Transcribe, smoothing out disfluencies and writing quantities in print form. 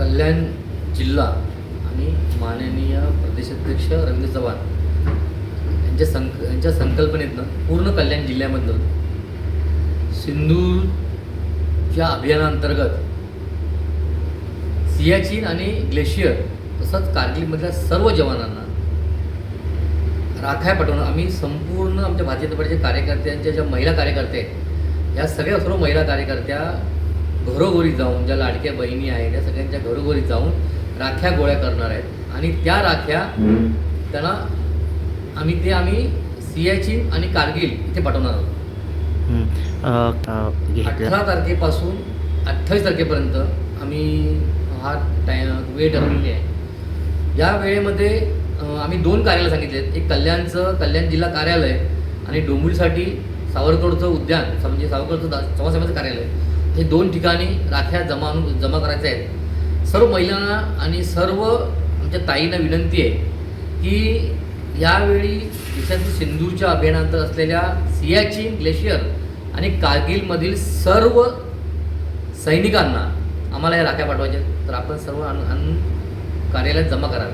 कल्याण जिल्हा आणि माननीय प्रदेशाध्यक्ष रवींद्र चव्हाण यांच्या संकल्पनेतनं पूर्ण कल्याण जिल्ह्यामधलं सिंदूरच्या अभियानाअंतर्गत सियाचीन आणि ग्लेशियर तसंच कारगिलमधल्या सर्व जवानांना राख्या पाठवणं आम्ही संपूर्ण आमच्या भारतीय जनता पार्टीच्या कार्यकर्त्यांच्या ज्या महिला कार्यकर्ते आहेत या सर्व महिला कार्यकर्त्या घरोघरी जाऊन ज्या लाडक्या बहिणी आहेत त्या सगळ्यांच्या घरोघरी जाऊन राख्या गोळ्या करणार आहेत आणि त्या राख्या त्यांना आम्ही सियाचीन आणि कारगिल इथे पाठवणार आहोत. 18 तारखेपासून 28 तारखेपर्यंत आम्ही हा वेळ ठरवलेली आहे. या वेळेमध्ये आम्ही 2 कार्यालय सांगितले आहेत. एक कल्याण जिल्हा कार्यालय आणि डोंबिवलीसाठी सावरकरचं उद्यान म्हणजे सावरकरचं समाजसेवेचं कार्यालय हे 2 ठिकाणी राख्या जमा करायच्या आहेत. सर्व महिलांना आणि सर्व आमच्या ताईंना विनंती आहे की यावेळी देशातील सिंदूरच्या अभियानांतर असलेल्या सियाचीन ग्लेशियर आणि कारगिलमधील सर्व सैनिकांना आम्हाला या राख्या पाठवायच्या तर आपण सर्व कार्यालयात जमा करावे.